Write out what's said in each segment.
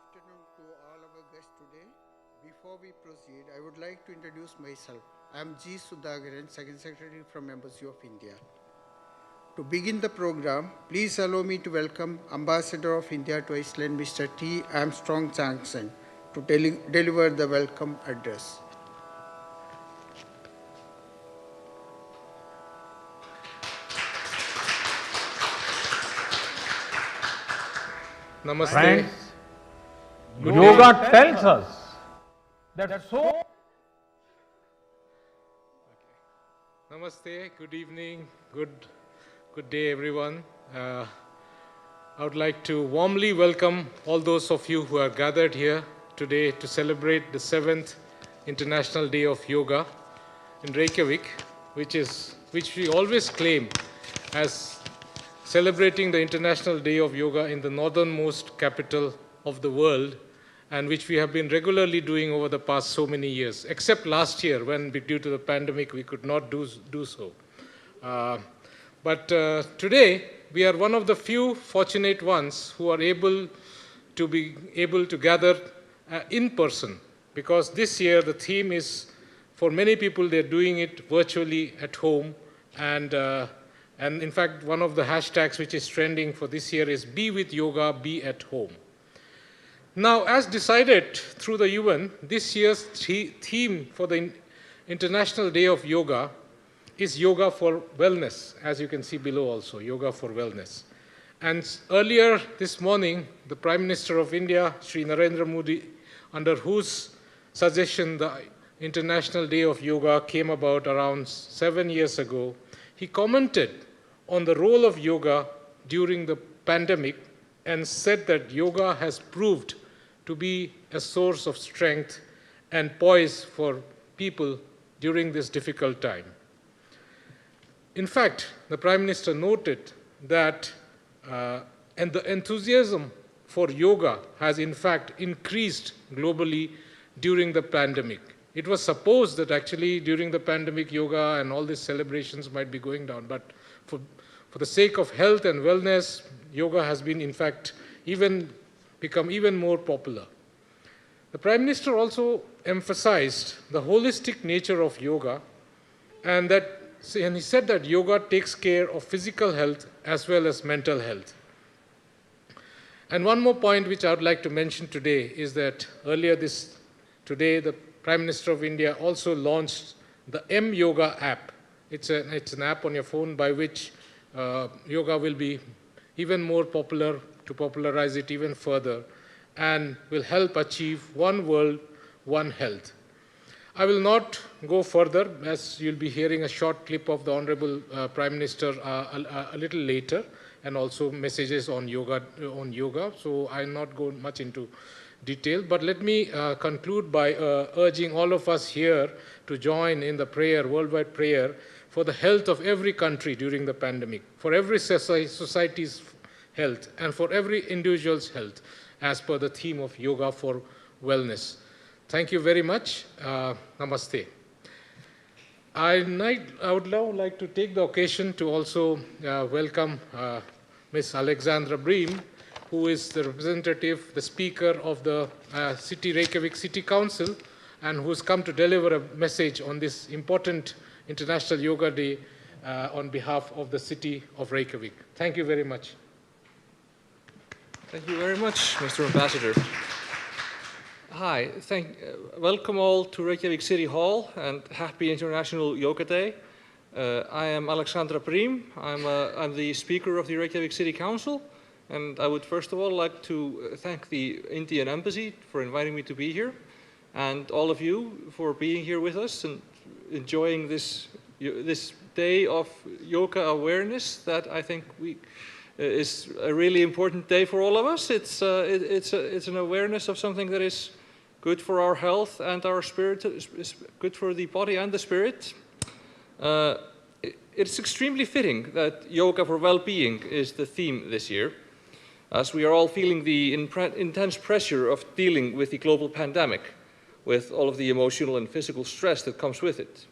afternoon to all our guests today. Before we proceed, I would like to introduce myself. I am G. Sudhakaran, Second Secretary from Embassy of India. To begin the program, please allow me to welcome Ambassador of India to Iceland, Mr. T. Armstrong Johnson, to deliver the welcome address. Namaste. Friends, yoga tells us that Namaste, good evening, good day everyone. I would like to warmly welcome all those of you who are gathered here today to celebrate the 7th International Day of Yoga in Reykjavik, which we always claim as celebrating the International Day of Yoga in the northernmost capital of the world, and which we have been regularly doing over the past so many years, except last year when, due to the pandemic, we could not do so. But today, we are one of the few fortunate ones who are able to gather in person, because this year the theme is, for many people, they're doing it virtually at home, and in fact, one of the hashtags which is trending for this year is "Be with Yoga, be at home." Now, as decided through the UN, this year's theme for the International Day of Yoga is Yoga for Wellness, as you can see below also, Yoga for Wellness. And earlier this morning, the Prime Minister of India, Sri Narendra Modi, under whose suggestion the International Day of Yoga came about around 7 years ago, he commented on the role of yoga during the pandemic and said that yoga has proved to be a source of strength and poise for people during this difficult time. In fact, the Prime Minister noted that and the enthusiasm for yoga has in fact increased globally during the pandemic. It was supposed that actually during the pandemic yoga and all these celebrations might be going down, but for the sake of health and wellness, yoga has been in fact become even more popular. The Prime Minister also emphasized the holistic nature of yoga, and he said that yoga takes care of physical health as well as mental health. And one more point which I would like to mention today is that today the Prime Minister of India also launched the M-Yoga app. It's an app on your phone by which yoga will be even more popular, to popularize it even further, and will help achieve one world, one health. I will not go further, as you'll be hearing a short clip of the Honorable Prime Minister a little later, and also messages on yoga. So I'll not go much into detail, but let me conclude by urging all of us here to join in the prayer, worldwide prayer, for the health of every country during the pandemic, for every society's health, and for every individual's health, as per the theme of Yoga for Wellness. Thank you very much. Namaste. I would now like to take the occasion to also welcome Ms. Alexandra Bream, who is the representative, the speaker of the Reykjavik City Council, and who's come to deliver a message on this important International Yoga Day on behalf of the city of Reykjavik. Thank you very much. Thank you very much, Mr. Ambassador. Hi, welcome all to Reykjavik City Hall and happy International Yoga Day. I am Alexandra Bream. I'm the speaker of the Reykjavik City Council, and I would first of all like to thank the Indian Embassy for inviting me to be here, and all of you for being here with us and enjoying this day of yoga awareness that I think is a really important day for all of us. It's an awareness of something that is good for our health and our spirit, is good for the body and the spirit. It's extremely fitting that yoga for well-being is the theme this year, as we are all feeling the intense pressure of dealing with the global pandemic, with all of the emotional and physical stress that comes with it.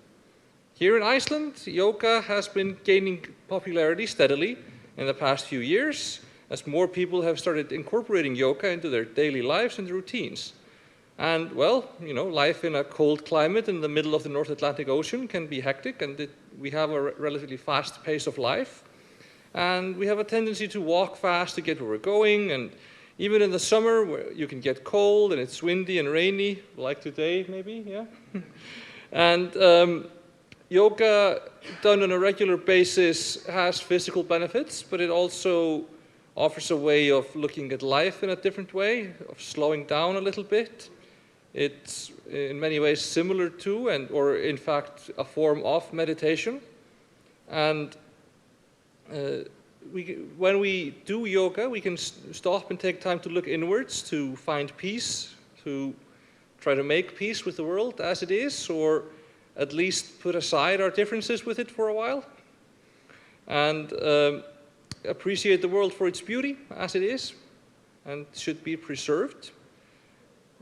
Here in Iceland, yoga has been gaining popularity steadily in the past few years, as more people have started incorporating yoga into their daily lives and routines. And, well, you know, life in a cold climate in the middle of the North Atlantic Ocean can be hectic, and we have a relatively fast pace of life. And we have a tendency to walk fast to get where we're going, and even in the summer, where you can get cold and it's windy and rainy, like today, maybe, yeah? And yoga done on a regular basis has physical benefits, but it also offers a way of looking at life in a different way, of slowing down a little bit. It's in many ways similar to, or in fact, a form of meditation. And when we do yoga, we can stop and take time to look inwards, to find peace, to try to make peace with the world as it is, or at least put aside our differences with it for a while, and appreciate the world for its beauty as it is, and should be preserved.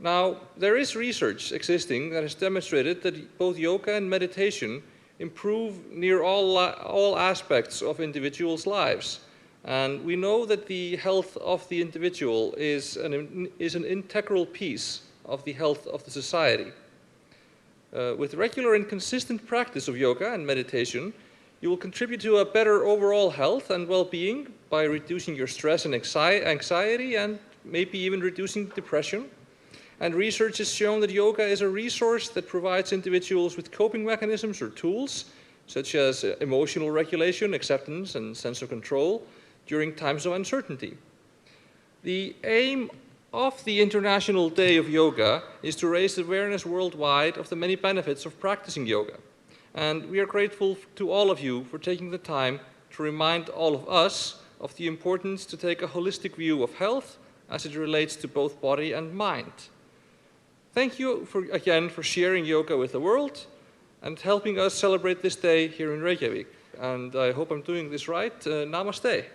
Now, there is research existing that has demonstrated that both yoga and meditation improve near all aspects of individuals' lives. And we know that the health of the individual is an integral piece of the health of the society. With regular and consistent practice of yoga and meditation, you will contribute to a better overall health and well-being by reducing your stress and anxiety, and maybe even reducing depression. And research has shown that yoga is a resource that provides individuals with coping mechanisms or tools, such as emotional regulation, acceptance, and sense of control during times of uncertainty. The aim of the International Day of Yoga is to raise awareness worldwide of the many benefits of practicing yoga. And we are grateful to all of you for taking the time to remind all of us of the importance to take a holistic view of health as it relates to both body and mind. Thank you again for sharing yoga with the world and helping us celebrate this day here in Reykjavik. And I hope I'm doing this right. Namaste.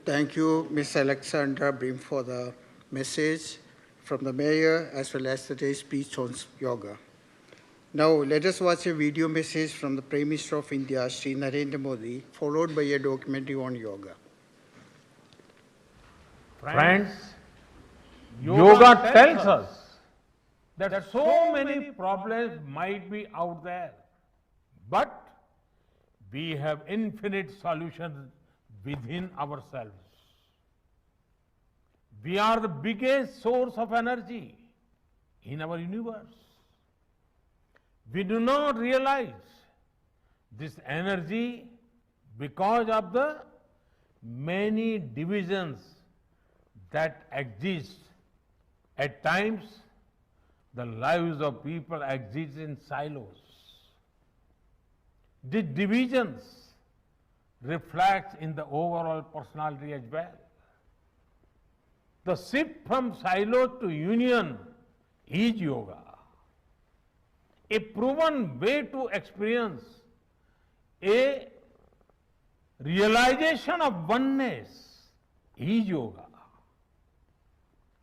Thank you, Ms. Alexandra Brim, for the message from the mayor as well as the day's speech on yoga. Now, let us watch a video message from the Prime Minister of India, Shri Narendra Modi, followed by a documentary on yoga. Friends, yoga tells us that so many problems might be out there, but we have infinite solutions within ourselves. We are the biggest source of energy in our universe. We do not realize this energy because of the many divisions that exist. At times, the lives of people exist in silos. These divisions reflect in the overall personality as well. The shift from silo to union is yoga. A proven way to experience a realization of oneness is yoga.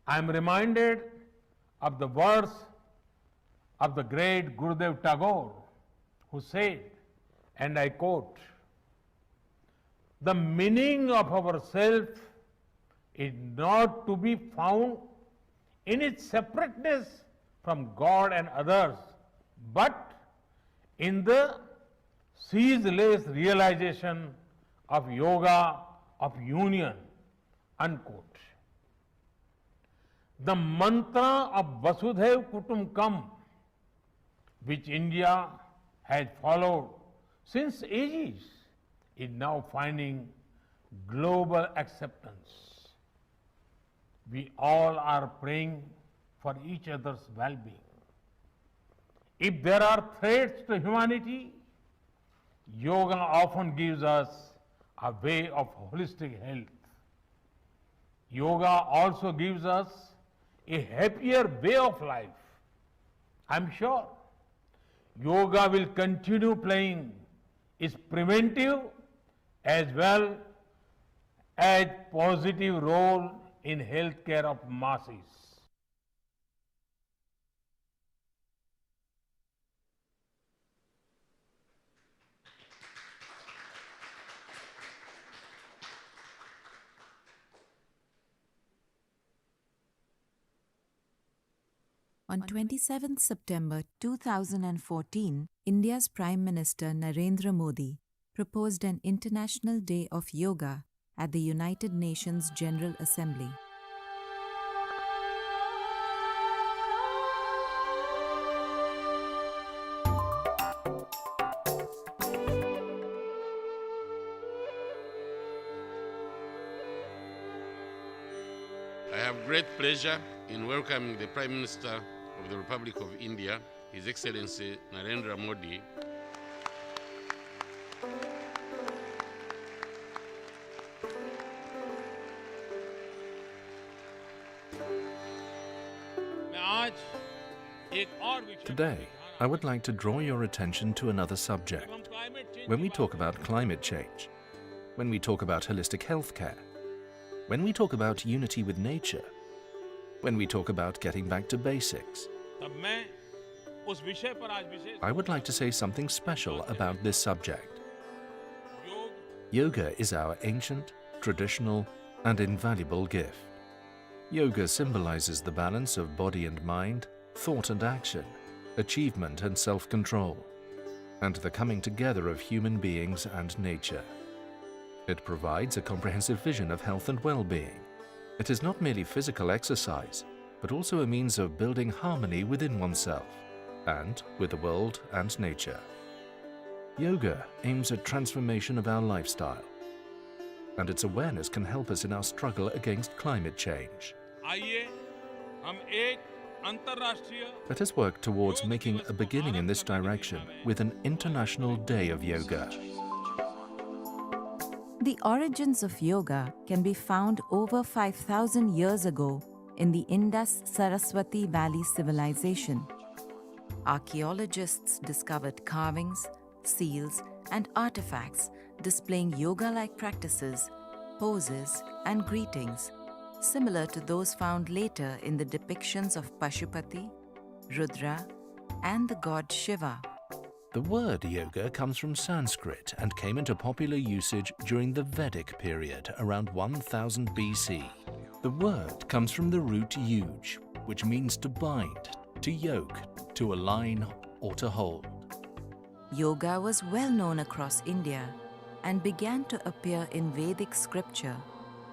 I am reminded of the words of the great Gurudev Tagore, who said, and I quote, "The meaning of our self is not to be found in its separateness from God and others, but in the ceaseless realization of yoga of union," unquote. The mantra of Vasudhaiv Kutumbakam, which India has followed since ages, is now finding global acceptance. We all are praying for each other's well-being. If there are threats to humanity, yoga often gives us a way of holistic health. Yoga also gives us a happier way of life. I'm sure yoga will continue playing its preventive as well as positive role in healthcare of masses. On 27 September 2014, India's Prime Minister Narendra Modi proposed an International Day of Yoga at the United Nations General Assembly. I have great pleasure in welcoming the Prime Minister of the Republic of India, His Excellency Narendra Modi. Today, I would like to draw your attention to another subject. When we talk about climate change, when we talk about holistic healthcare, when we talk about unity with nature, when we talk about getting back to basics, I would like to say something special about this subject. Yoga is our ancient, traditional, and invaluable gift. Yoga symbolizes the balance of body and mind, thought and action, achievement and self-control, and the coming together of human beings and nature. It provides a comprehensive vision of health and well-being. It is not merely physical exercise, but also a means of building harmony within oneself and with the world and nature. Yoga aims at transformation of our lifestyle, and its awareness can help us in our struggle against climate change. Let us work towards making a beginning in this direction with an International Day of Yoga. The origins of yoga can be found over 5,000 years ago in the Indus-Saraswati Valley civilization. Archaeologists discovered carvings, seals, and artifacts displaying yoga-like practices, poses, and greetings, similar to those found later in the depictions of Pashupati, Rudra, and the god Shiva. The word yoga comes from Sanskrit and came into popular usage during the Vedic period around 1000 BC. The word comes from the root yuj, which means to bind, to yoke, to align, or to hold. Yoga was well known across India and began to appear in Vedic scripture,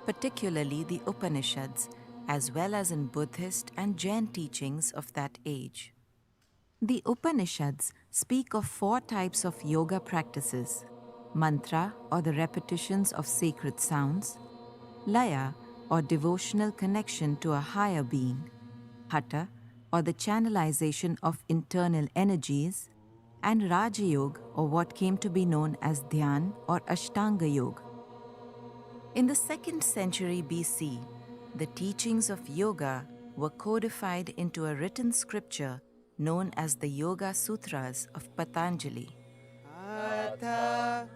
particularly the Upanishads, as well as in Buddhist and Jain teachings of that age. The Upanishads speak of 4 types of yoga practices: mantra, or the repetitions of sacred sounds; laya, or devotional connection to a higher being; hatha, or the channelization of internal energies; and Raja Yoga, or what came to be known as Dhyan or Ashtanga Yoga. In the 2nd century BC, the teachings of yoga were codified into a written scripture known as the Yoga Sutras of Patanjali. Atha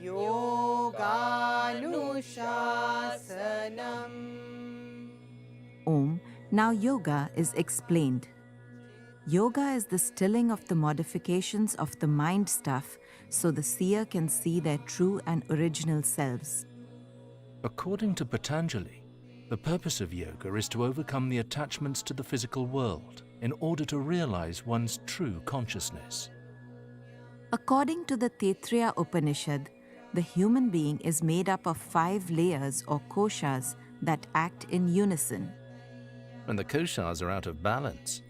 Yoganushasanam. Om, now yoga is explained. Yoga is the stilling of the modifications of the mind stuff so the seer can see their true and original selves. According to Patanjali, the purpose of yoga is to overcome the attachments to the physical world in order to realize one's true consciousness. According to the Taittiriya Upanishad, the human being is made up of 5 layers or koshas that act in unison. When the koshas are out of balance,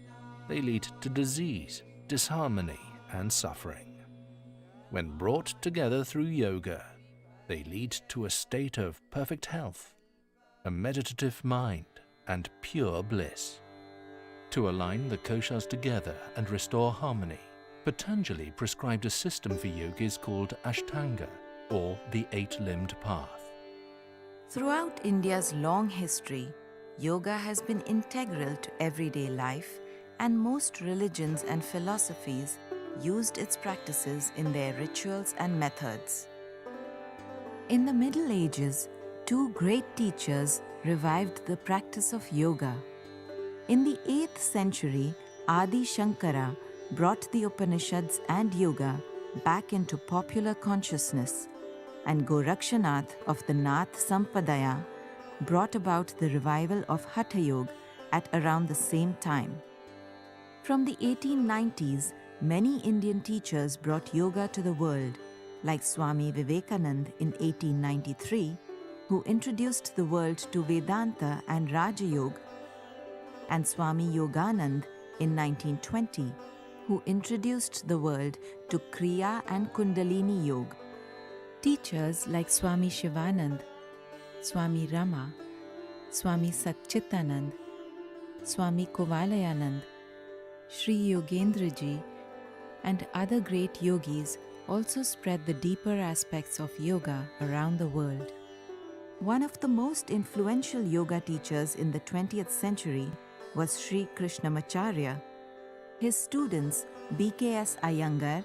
they lead to disease, disharmony, and suffering. When brought together through yoga, they lead to a state of perfect health, a meditative mind, and pure bliss. To align the koshas together and restore harmony, Patanjali prescribed a system for yogis called Ashtanga, or the 8-limbed path. Throughout India's long history, yoga has been integral to everyday life, and most religions and philosophies used its practices in their rituals and methods. In the Middle Ages, 2 great teachers revived the practice of yoga. In the 8th century, Adi Shankara brought the Upanishads and yoga back into popular consciousness, and Gorakshanath of the Nath Sampadaya brought about the revival of Hatha Yoga at around the same time. From the 1890s, many Indian teachers brought yoga to the world, like Swami Vivekanand in 1893, who introduced the world to Vedanta and Raja Yoga, and Swami Yoganand in 1920, who introduced the world to Kriya and Kundalini Yoga. Teachers like Swami Shivanand, Swami Rama, Swami Satchitanand, Swami Kovalayanand, Sri Yogendra Ji, and other great yogis also spread the deeper aspects of yoga around the world. One of the most influential yoga teachers in the 20th century was Sri Krishnamacharya. His students B.K.S. Iyengar,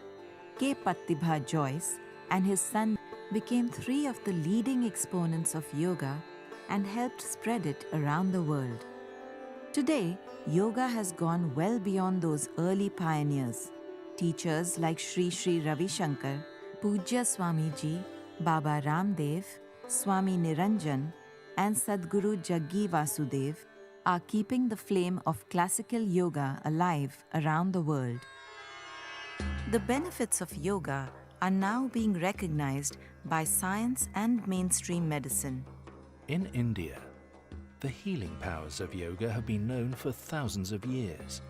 K. Pattibha Joyce, and his son became three of the leading exponents of yoga and helped spread it around the world. Today, yoga has gone well beyond those early pioneers. Teachers like Sri Sri Ravi Shankar, Pujya Swamiji, Baba Ramdev, Swami Niranjan, and Sadguru Jaggi Vasudev are keeping the flame of classical yoga alive around the world. The benefits of yoga are now being recognized by science and mainstream medicine. In India, the healing powers of yoga have been known for thousands of years,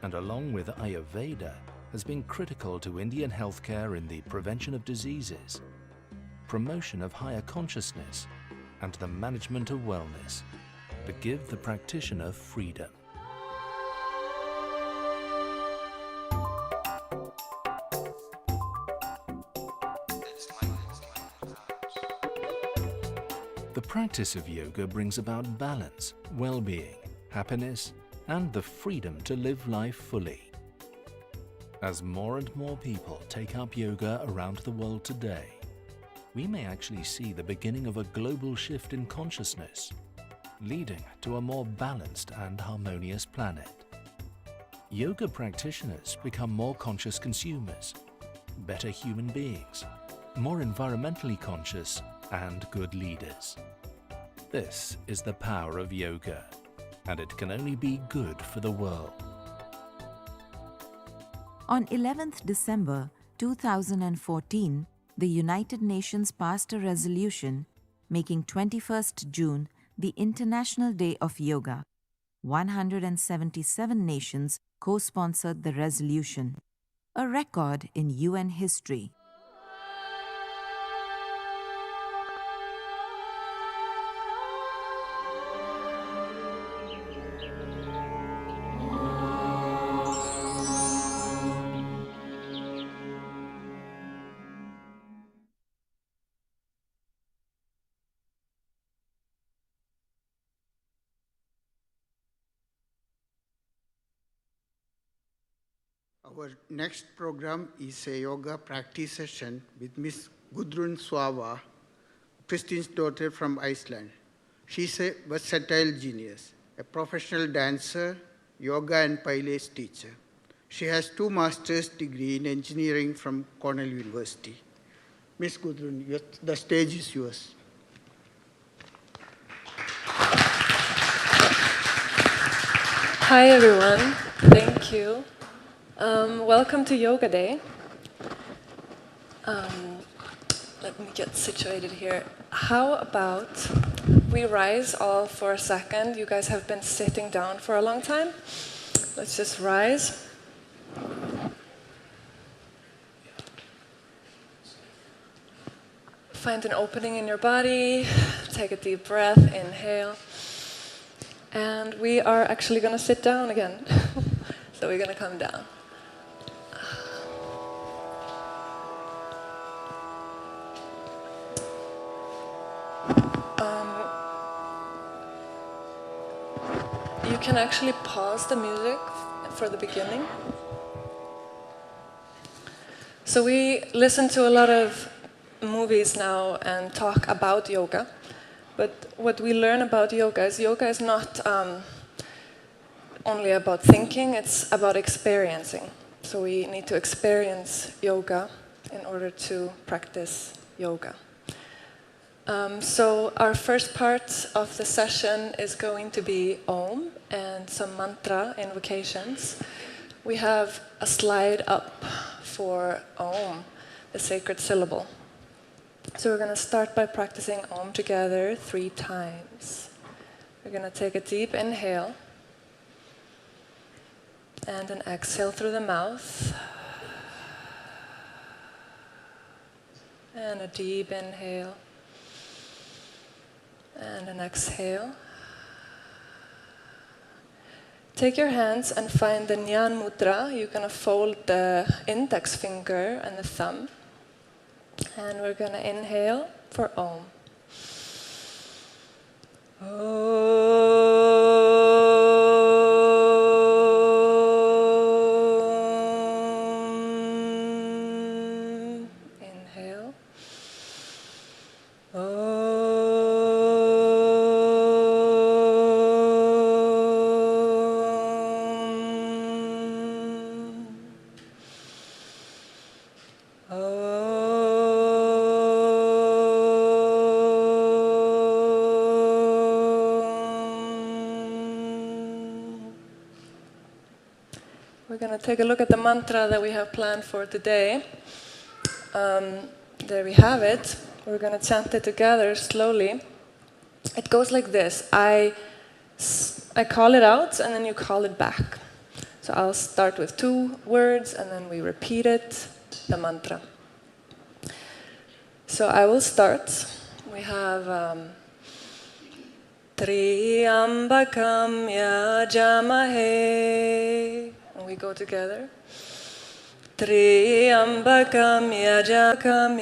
and along with Ayurveda, has been critical to Indian healthcare in the prevention of diseases, promotion of higher consciousness, and the management of wellness, to give the practitioner freedom. The practice of yoga brings about balance, well-being, happiness, and the freedom to live life fully. As more and more people take up yoga around the world today, we may actually see the beginning of a global shift in consciousness, leading to a more balanced and harmonious planet. Yoga practitioners become more conscious consumers, better human beings, more environmentally conscious, and good leaders. This is the power of yoga, and it can only be good for the world. On 11th December 2014, the United Nations passed a resolution making 21st June the International Day of Yoga. 177 nations co-sponsored the resolution, a record in UN history. Our next program is a yoga practice session with Miss Gudrun Svava, Kristine's daughter from Iceland. She's a versatile genius, a professional dancer, yoga and Pilates teacher. She has 2 master's degrees in engineering from Cornell University. Miss Gudrun, the stage is yours. Hi everyone, thank you. Welcome to Yoga Day. Let me get situated here. How about we rise all for a second? You guys have been sitting down for a long time. Let's just rise. Find an opening in your body. Take a deep breath, inhale. And we are actually going to sit down again. So we're going to come down. You can actually pause the music for the beginning. So we listen to a lot of movies now and talk about yoga. But what we learn about yoga is not only about thinking, it's about experiencing. So we need to experience yoga in order to practice yoga. So our first part of the session is going to be Om and some mantra invocations. we have a slide up for Om, the sacred syllable. So we're going to start by practicing Om together 3 times. We're going to take a deep inhale and an exhale through the mouth. And a deep inhale and an exhale. Take your hands and find the Jnana Mudra. You're going to fold the index finger and the thumb. And we're going to inhale for Om. Om. Inhale. We're going to take a look at the mantra that we have planned for today. There we have it. We're going to chant it together slowly. It goes like this. I call it out and then you call it back. So I'll start with 2 words and then we repeat it, the mantra. So I will start. We have Triambakam yajamahe. And we go together. Triambakam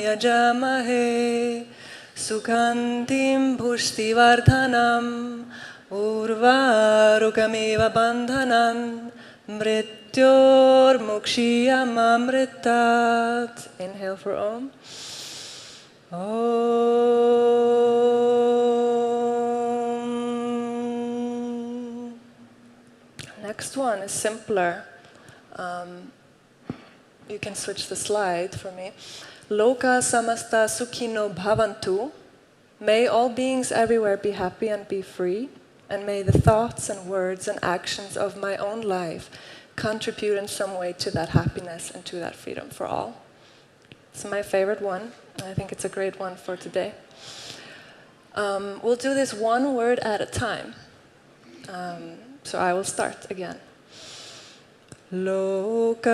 yajamahe. Sukhantim pushtivardhanam. Urvarukamiva bandhanan. Mrityor mukshiyam amritat. Inhale for Om. Om. Next one is simpler. You can switch the slide for me. Loka samasta sukhino bhavantu. May all beings everywhere be happy and be free. And may the thoughts and words and actions of my own life contribute in some way to that happiness and to that freedom for all. It's my favorite one. I think it's a great one for today. We'll do this 1 word at a time. So I will start again. Loka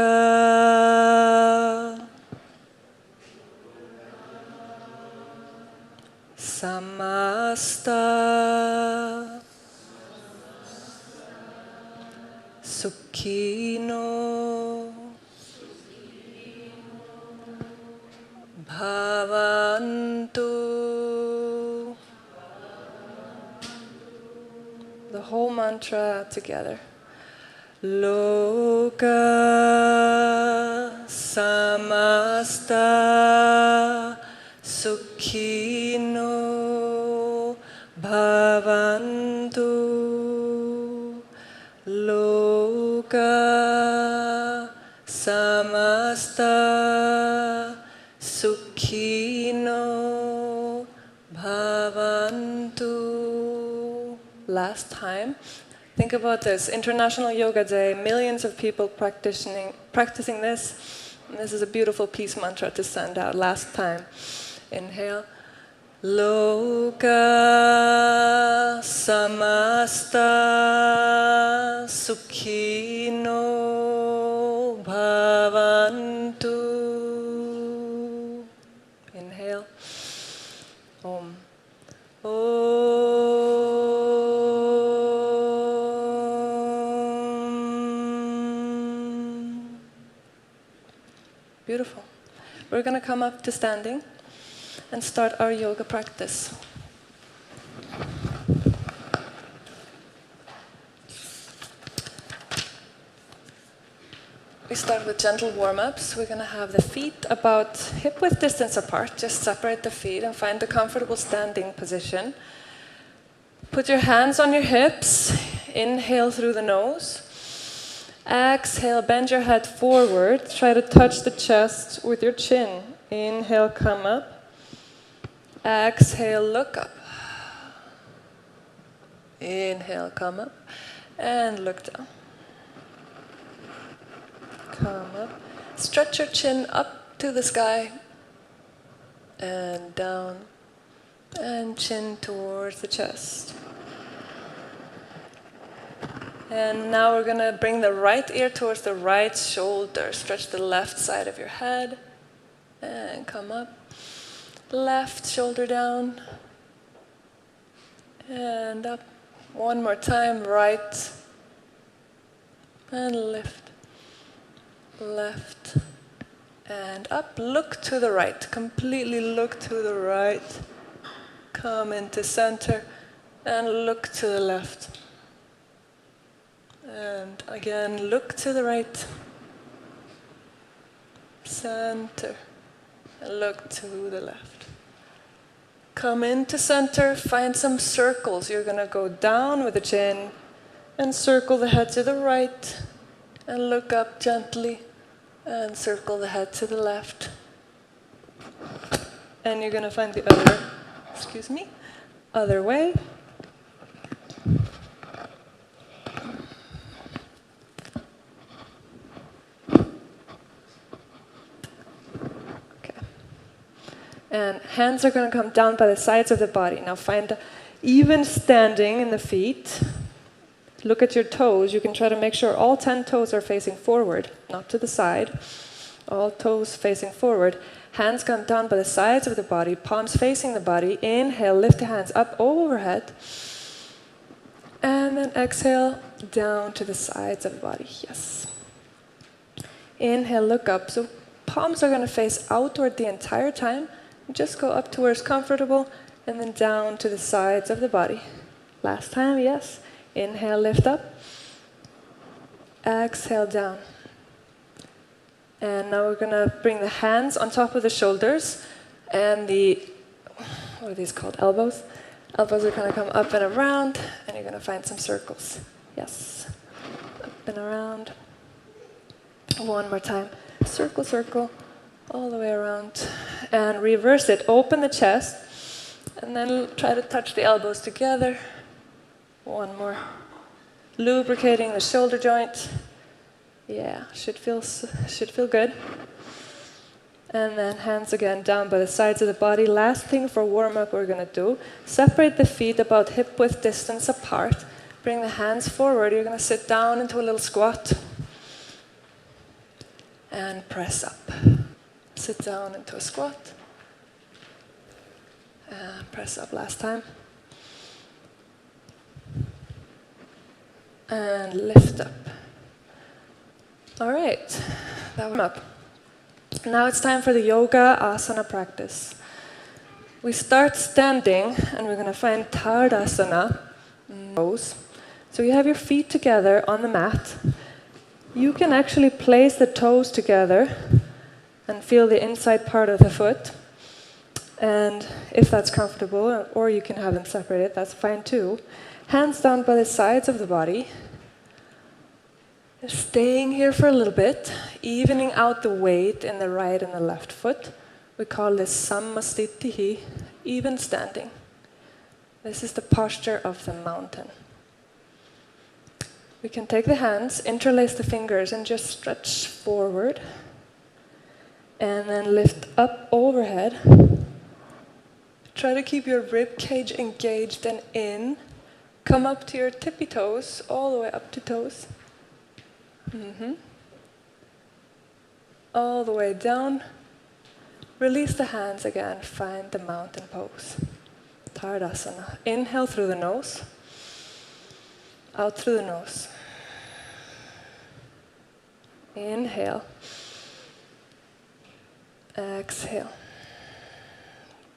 samasta sukhino bhavantu. The whole mantra together. Loka samasta sukhino bhavantu. Loka samasta sukhino bhavantu. Last time. Think about this. International Yoga Day, millions of people practicing this. And this is a beautiful peace mantra to send out. Last time. Inhale. Loka samasta sukhino bhavantu. Inhale. Om. Beautiful. We're going to come up to standing and start our yoga practice. We start with gentle warm-ups. We're going to have the feet about hip-width distance apart. Just separate the feet and find a comfortable standing position. Put your hands on your hips. Inhale through the nose. Exhale, bend your head forward. Try to touch the chest with your chin. Inhale, come up. Exhale, look up. Inhale, come up. And look down. Stretch your chin up to the sky and down, and chin towards the chest. And now we're going to bring the right ear towards the right shoulder. Stretch the left side of your head and come up. Left shoulder down and up. One more time, right and lift. Left and up. Look to the right. Completely look to the right. Come into center and look to the left. And again, look to the right. Center and look to the left. Come into center, find some circles. You're going to go down with the chin and circle the head to the right and look up gently and circle the head to the left. And you're going to find the other way. And hands are going to come down by the sides of the body. Now find even standing in the feet. Look at your toes. You can try to make sure all 10 toes are facing forward, not to the side. All toes facing forward. Hands come down by the sides of the body, palms facing the body. Inhale, lift the hands up overhead. And then exhale, down to the sides of the body. Yes. Inhale, look up. So palms are going to face outward the entire time. Just go up to where it's comfortable and then down to the sides of the body. Last time, yes. Inhale, lift up. Exhale, down. And now we're going to bring the hands on top of the shoulders and what are these called? Elbows. Elbows are going to come up and around and you're going to find some circles. Yes. Up and around. One more time. Circle, circle. All the way around. And reverse it. Open the chest. And then try to touch the elbows together. One more. Lubricating the shoulder joint. Yeah, should feel good. And then hands again down by the sides of the body. Last thing for warm-up we're going to do. Separate the feet about hip-width distance apart. Bring the hands forward. You're going to sit down into a little squat. And press up. Sit down into a squat. And press up last time. And lift up. All right, that warm up. Now it's time for the yoga asana practice. We start standing and we're going to find Tardasana. Pose. So you have your feet together on the mat. You can actually place the toes together and feel the inside part of the foot. And if that's comfortable, or you can have them separated, that's fine too. Hands down by the sides of the body. Staying here for a little bit, evening out the weight in the right and the left foot. We call this sammastitihi, even standing. This is the posture of the mountain. We can take the hands, interlace the fingers, and just stretch forward. And then lift up overhead. Try to keep your rib cage engaged and in. Come up to your tippy toes, all the way up to toes. All the way down. Release the hands again. Find the mountain pose. Tardasana. Inhale through the nose. Out through the nose. Inhale. Exhale.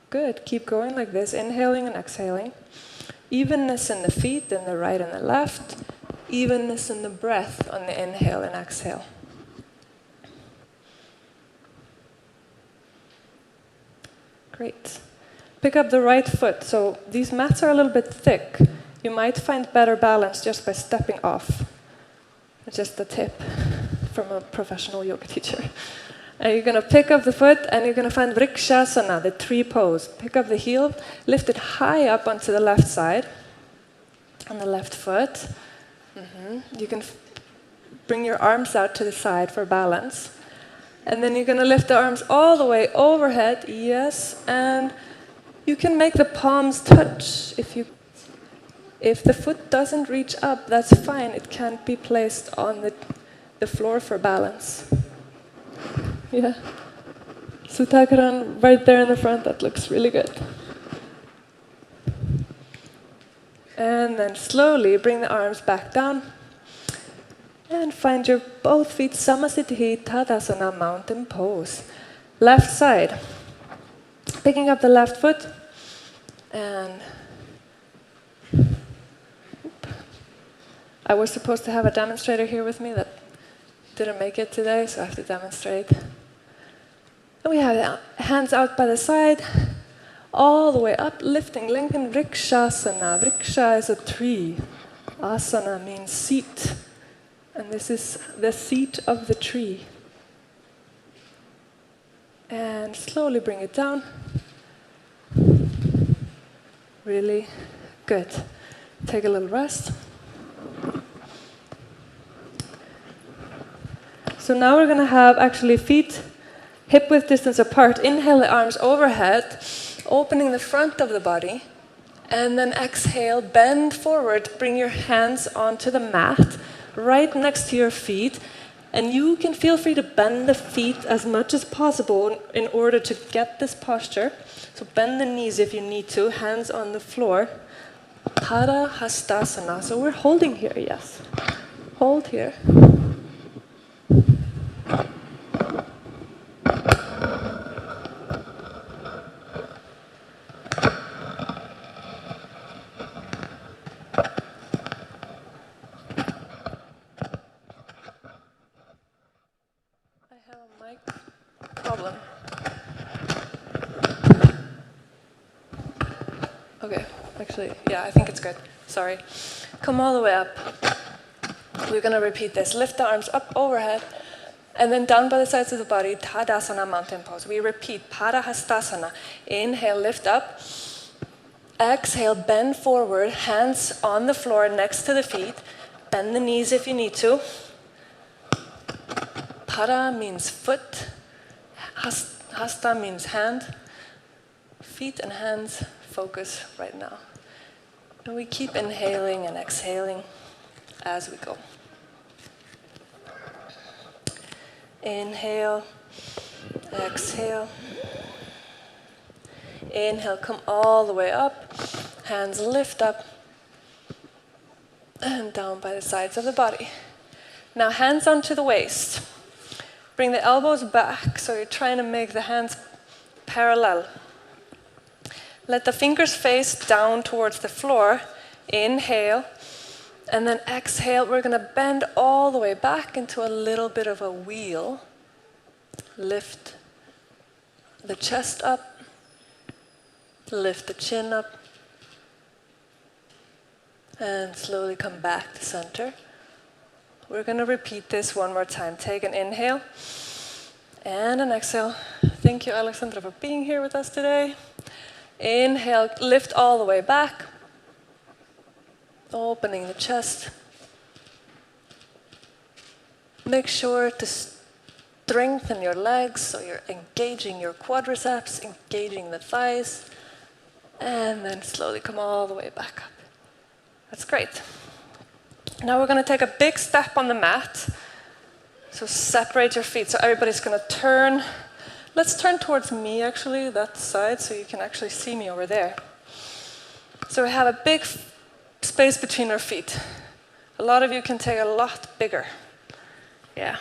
Good. Keep going like this. Inhaling and exhaling. Evenness in the feet, in the right and the left. Evenness in the breath on the inhale and exhale. Great. Pick up the right foot. So these mats are a little bit thick. You might find better balance just by stepping off. Just a tip from a professional yoga teacher. And you're going to pick up the foot and you're going to find Vrikshasana, the tree pose. Pick up the heel, lift it high up onto the left side, on the left foot. You can bring your arms out to the side for balance. And then you're going to lift the arms all the way overhead. Yes. And you can make the palms touch. If the foot doesn't reach up, that's fine. It can't be placed on the floor for balance. Yeah. Sutakaran right there in the front, that looks really good. And then slowly bring the arms back down. And find your both feet Samasiddhi Tadasana mountain pose. Left side. Picking up the left foot. And I was supposed to have a demonstrator here with me that didn't make it today, so I have to demonstrate. And we have hands out by the side, all the way up, lifting, lengthen, Vrikshasana. Vriksha is a tree. Asana means seat. And this is the seat of the tree. And slowly bring it down. Really good. Take a little rest. So now we're going to have actually feet hip-width distance apart. Inhale the arms overhead, opening the front of the body. And then exhale, bend forward, bring your hands onto the mat, right next to your feet. And you can feel free to bend the feet as much as possible in order to get this posture. So bend the knees if you need to, hands on the floor. Parahastasana. So we're holding here, yes. Hold here. Problem. Okay, actually, yeah, I think it's good. Sorry. Come all the way up. We're going to repeat this. Lift the arms up overhead, and then down by the sides of the body, Tadasana mountain pose. We repeat, Parahastasana. Inhale, lift up. Exhale, bend forward, hands on the floor next to the feet. Bend the knees if you need to. Para means foot. Hasta means hand. Feet and hands focus right now. And we keep inhaling and exhaling as we go. Inhale, exhale. Inhale, come all the way up. Hands lift up and down by the sides of the body. Now hands onto the waist. Bring the elbows back, so you're trying to make the hands parallel. Let the fingers face down towards the floor. Inhale. And then exhale, we're going to bend all the way back into a little bit of a wheel. Lift the chest up. Lift the chin up. And slowly come back to center. We're going to repeat this one more time. Take an inhale and an exhale. Thank you, Alexandra, for being here with us today. Inhale, lift all the way back. Opening the chest. Make sure to strengthen your legs, so you're engaging your quadriceps, engaging the thighs. And then slowly come all the way back up. That's great. Now we're going to take a big step on the mat. So separate your feet. So everybody's going to turn. Let's turn towards me, actually, that side, so you can actually see me over there. So we have a big space between our feet. A lot of you can take a lot bigger. Yeah.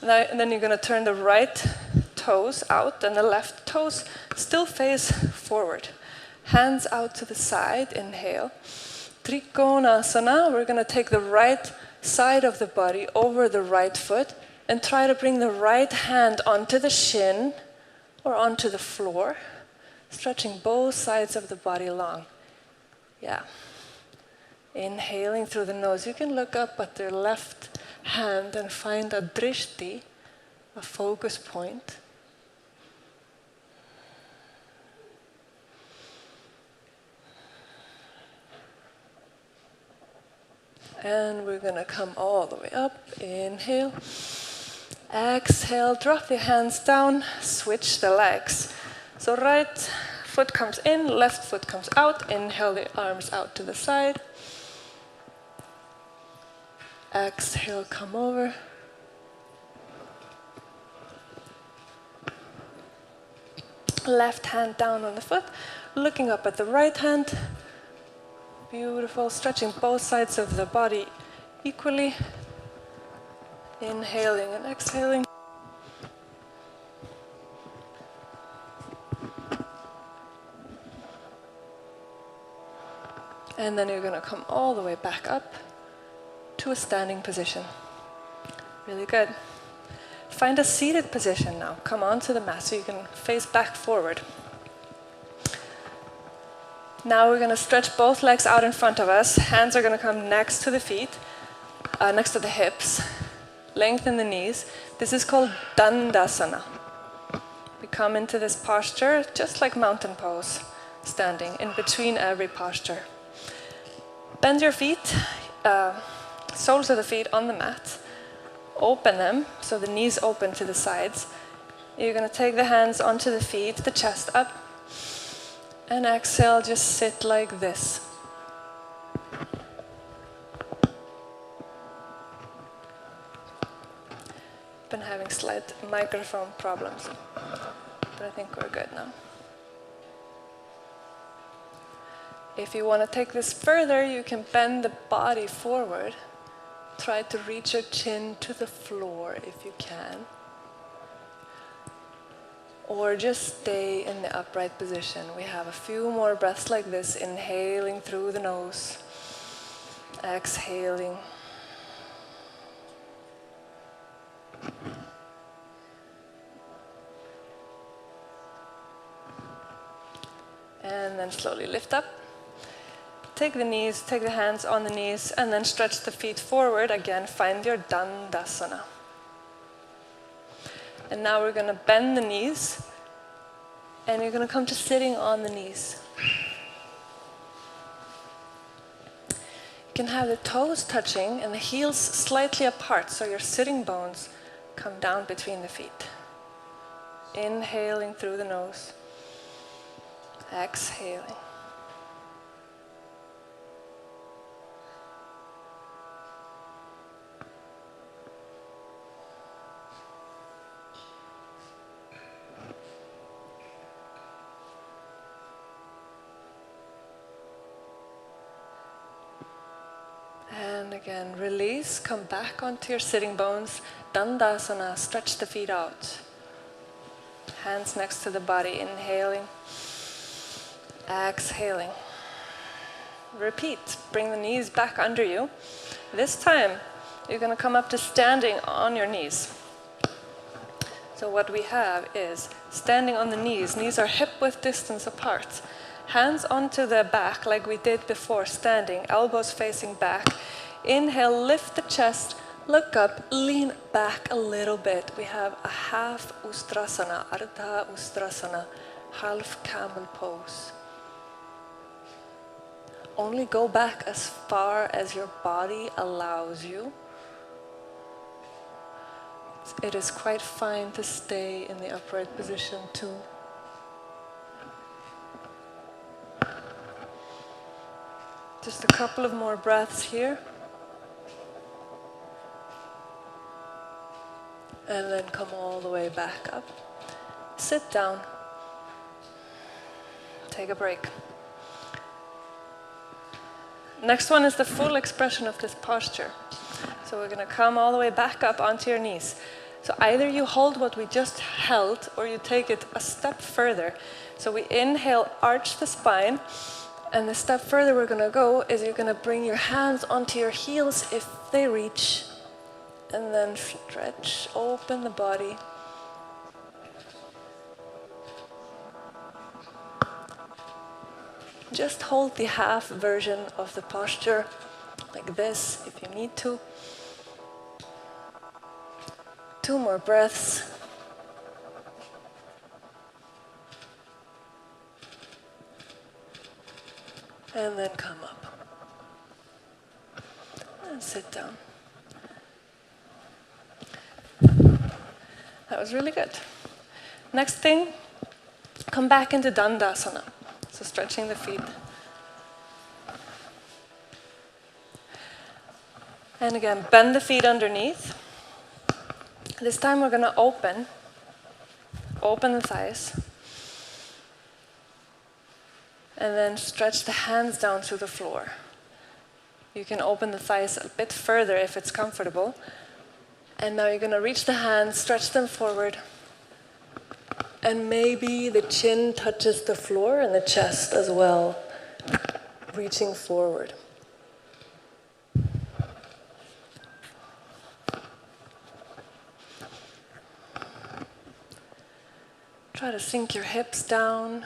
Now, and then you're going to turn the right toes out and the left toes still face forward. Hands out to the side. Inhale. Trikonasana. We're going to take the right side of the body over the right foot and try to bring the right hand onto the shin or onto the floor, stretching both sides of the body long. Yeah. Inhaling through the nose. You can look up at your left hand and find a drishti, a focus point. And we're going to come all the way up. Inhale. Exhale, drop your hands down, switch the legs. So right foot comes in, left foot comes out. Inhale the arms out to the side. Exhale, come over. Left hand down on the foot, looking up at the right hand. Beautiful, stretching both sides of the body equally. Inhaling and exhaling. And then you're going to come all the way back up to a standing position. Really good. Find a seated position now. Come onto the mat so you can face back forward. Now we're going to stretch both legs out in front of us. Hands are going to come next to the feet, next to the hips. Lengthen the knees. This is called Dandasana. We come into this posture just like mountain pose, standing in between every posture. Bend your feet, soles of the feet on the mat. Open them, so the knees open to the sides. You're going to take the hands onto the feet, the chest up. And exhale, just sit like this. Been having slight microphone problems, but I think we're good now. If you want to take this further, you can bend the body forward. Try to reach your chin to the floor if you can. Or just stay in the upright position. We have a few more breaths like this, inhaling through the nose, exhaling. And then slowly lift up. Take the knees, take the hands on the knees, and then stretch the feet forward. Again, find your Dandasana. And now we're going to bend the knees, and you're going to come to sitting on the knees. You can have the toes touching and the heels slightly apart, so your sitting bones come down between the feet. Inhaling through the nose, exhaling. And again, release, come back onto your sitting bones. Dandasana, stretch the feet out. Hands next to the body, inhaling, exhaling. Repeat, bring the knees back under you. This time, you're going to come up to standing on your knees. So what we have is standing on the knees. Knees are hip-width distance apart. Hands onto the back like we did before, standing, elbows facing back. Inhale, lift the chest, look up, lean back a little bit. We have a half Ustrasana, Ardha Ustrasana, half camel pose. Only go back as far as your body allows you. It is quite fine to stay in the upright position too. Just a couple of more breaths here. And then come all the way back up. Sit down. Take a break. Next one is the full expression of this posture. So we're going to come all the way back up onto your knees. So either you hold what we just held, or you take it a step further. So we inhale, arch the spine. And the step further we're going to go is you're going to bring your hands onto your heels if they reach. And then stretch, open the body. Just hold the half version of the posture like this if you need to. 2 more breaths. And then come up. And sit down. That was really good. Next thing, come back into Dandasana. So stretching the feet. And again, bend the feet underneath. This time we're going to open the thighs. And then stretch the hands down to the floor. You can open the thighs a bit further if it's comfortable. And now you're going to reach the hands, stretch them forward. And maybe the chin touches the floor and the chest as well, reaching forward. Try to sink your hips down,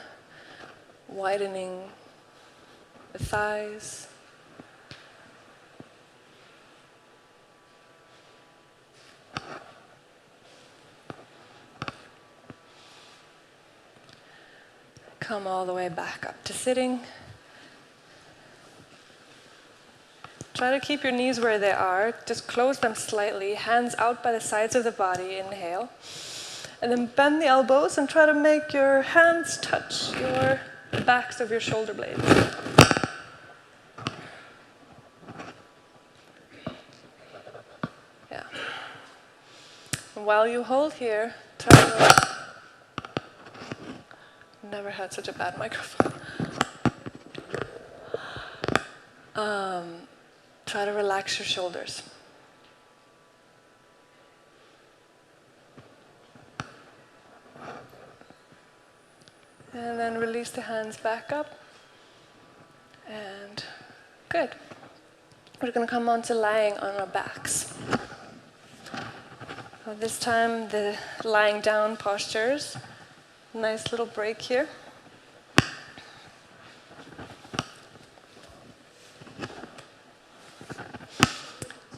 widening the thighs. Come all the way back up to sitting. Try to keep your knees where they are. Just close them slightly. Hands out by the sides of the body. Inhale. And then bend the elbows and try to make your hands touch the backs of your shoulder blades. Yeah. And while you hold here, try to... Never had such a bad microphone. Try to relax your shoulders. And then release the hands back up. And good. We're going to come on to lying on our backs. This time the lying down postures. Nice little break here.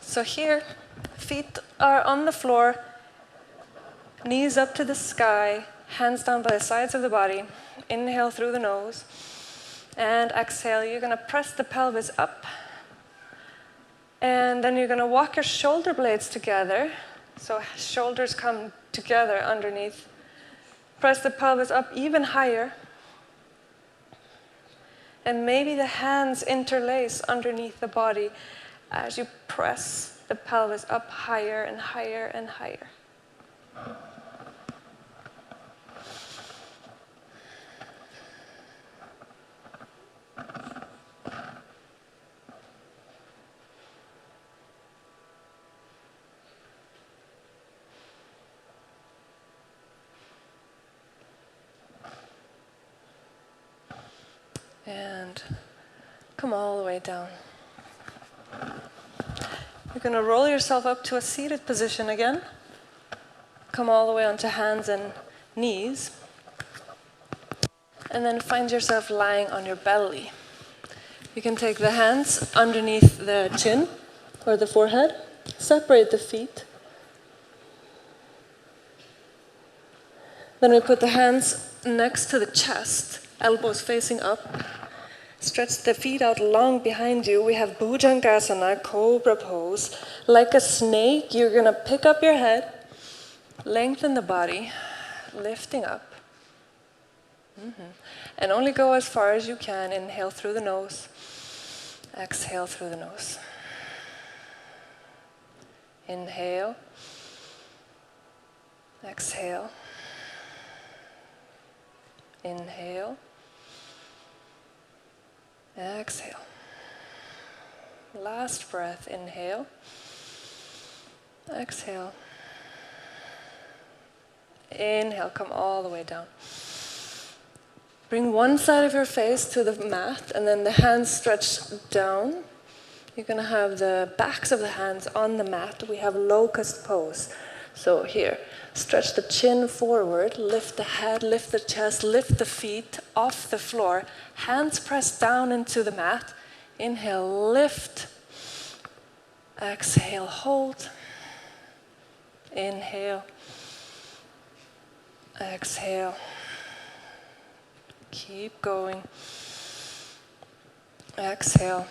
So here, feet are on the floor, knees up to the sky, hands down by the sides of the body. Inhale through the nose. And exhale, you're going to press the pelvis up. And then you're going to walk your shoulder blades together. So shoulders come together underneath. Press the pelvis up even higher. And maybe the hands interlace underneath the body as you press the pelvis up higher and higher and higher. And come all the way down. You're going to roll yourself up to a seated position again. Come all the way onto hands and knees. And then find yourself lying on your belly. You can take the hands underneath the chin or the forehead. Separate the feet. Then we put the hands next to the chest. Elbows facing up. Stretch the feet out long behind you. We have Bhujangasana, cobra pose. Like a snake, you're going to pick up your head, lengthen the body, lifting up. And only go as far as you can. Inhale through the nose. Exhale through the nose. Inhale. Exhale. Inhale. Exhale. Last breath. Inhale. Exhale. Inhale. Come all the way down. Bring one side of your face to the mat and then the hands stretch down. You're going to have the backs of the hands on the mat. We have locust pose. So here, stretch the chin forward, lift the head, lift the chest, lift the feet off the floor. Hands press down into the mat. Inhale, lift. Exhale, hold. Inhale. Exhale. Keep going. Exhale.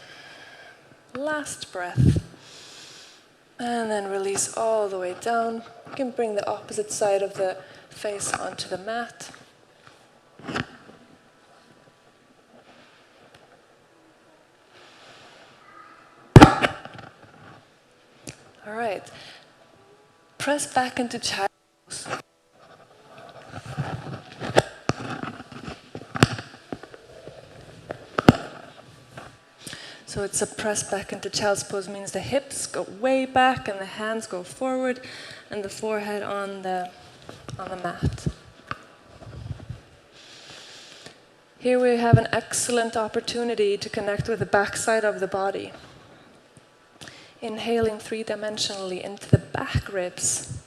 Last breath. And then release all the way down. You can bring the opposite side of the face onto the mat. All right. Press back into child's pose. So it's a press back into child's pose means the hips go way back and the hands go forward and the forehead on the mat. Here we have an excellent opportunity to connect with the backside of the body. Inhaling three-dimensionally into the back ribs.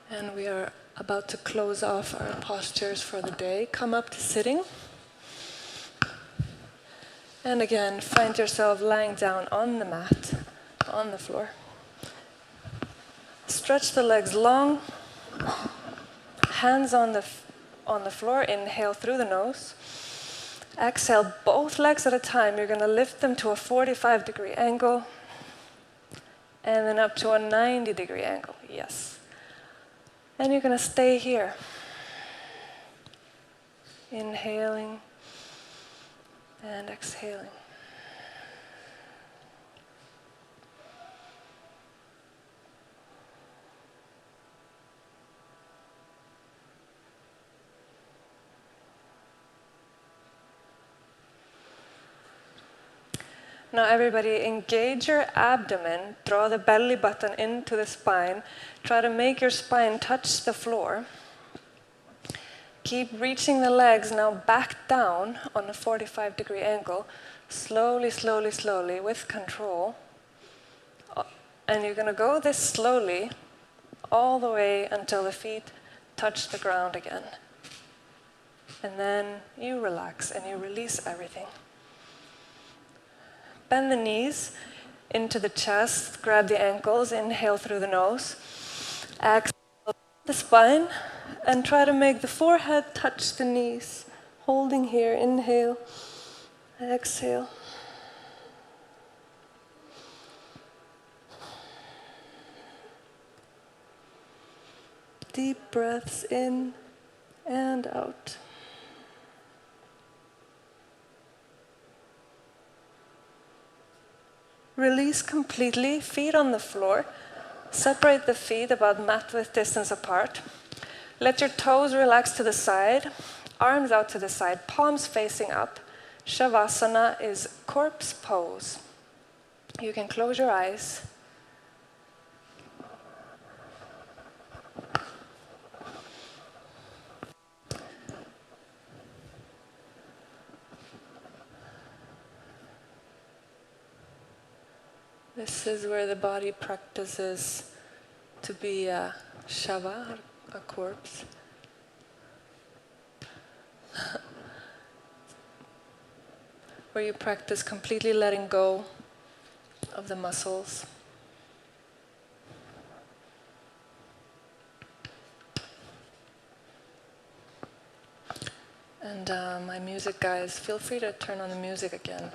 And we are about to close off our postures for the day. Come up to sitting. And again, find yourself lying down on the mat, on the floor. Stretch the legs long. Hands on the floor. Inhale through the nose. Exhale both legs at a time. You're going to lift them to a 45-degree angle. And then up to a 90-degree angle. Yes. And you're going to stay here. Inhaling and exhaling. Now everybody engage your abdomen, draw the belly button into the spine, try to make your spine touch the floor. Keep reaching the legs now back down on a 45-degree angle, slowly, slowly, slowly, with control. And you're going to go this slowly all the way until the feet touch the ground again. And then you relax and you release everything. Bend the knees into the chest, grab the ankles, inhale through the nose. Exhale the spine and try to make the forehead touch the knees. Holding here, inhale, exhale. Deep breaths in and out. Release completely, feet on the floor. Separate the feet about mat width distance apart. Let your toes relax to the side, arms out to the side, palms facing up. Shavasana is corpse pose. You can close your eyes. This is where the body practices to be a shava, a corpse. Where you practice completely letting go of the muscles. And my music guys, feel free to turn on the music again.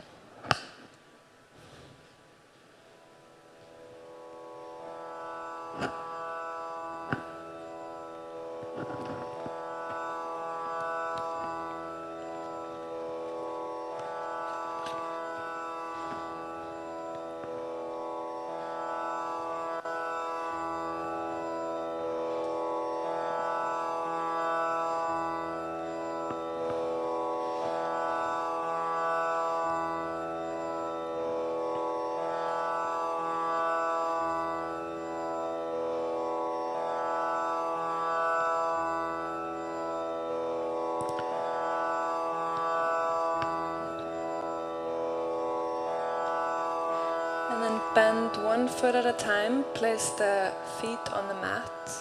Bend one foot at a time, place the feet on the mat,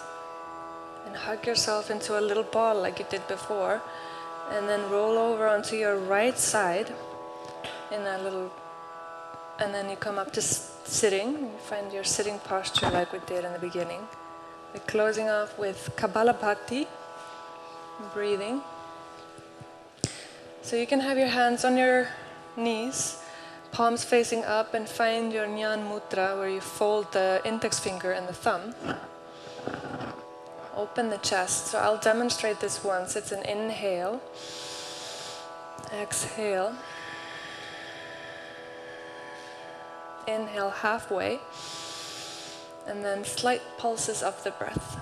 and hug yourself into a little ball like you did before, and then roll over onto your right side in a little, and then you come up to sitting. You find your sitting posture like we did in the beginning. We're closing off with Kapalabhati, breathing. So you can have your hands on your knees, palms facing up, and find your Jnana Mudra where you fold the index finger and the thumb. Open the chest. So I'll demonstrate this once. It's an inhale, exhale, inhale halfway, and then slight pulses of the breath.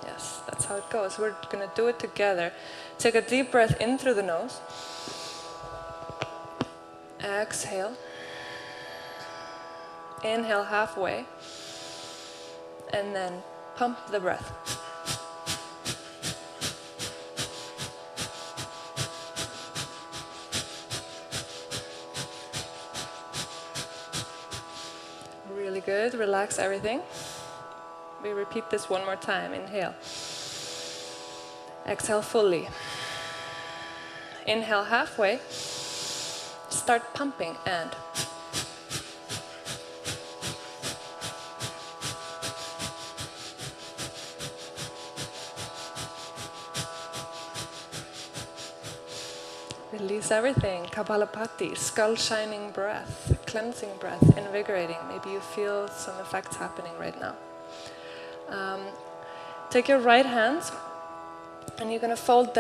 Yes, that's how it goes. We're going to do it together. Take a deep breath in through the nose. Exhale. Inhale halfway. And then pump the breath. Really good. Relax everything. We repeat this one more time. Inhale. Exhale fully. Inhale halfway. Start pumping and release everything. Kapalabhati, skull shining breath, cleansing breath, invigorating. Maybe you feel some effects happening right now. Take your right hand and you're going to fold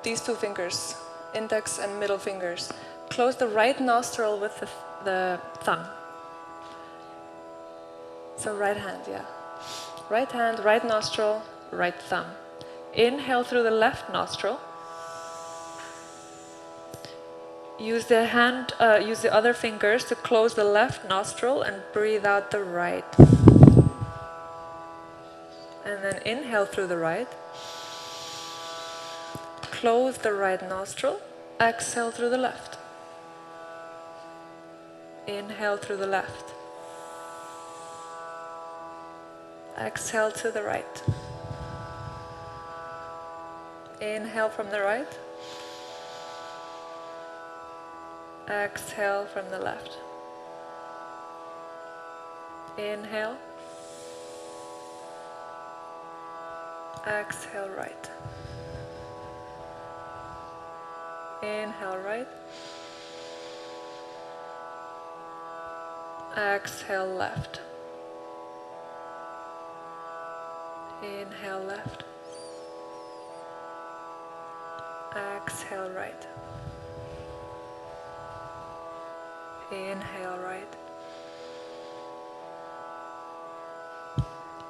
these two fingers, index and middle fingers. Close the right nostril with the thumb. So right hand, yeah. Right hand, right nostril, right thumb. Inhale through the left nostril. Use the other fingers to close the left nostril and breathe out the right. And then inhale through the right. Close the right nostril. Exhale through the left. Inhale through the left. Exhale to the right. Inhale from the right. Exhale from the left. Inhale. Exhale right. Inhale right. Exhale left. Inhale left. Exhale right. Inhale right.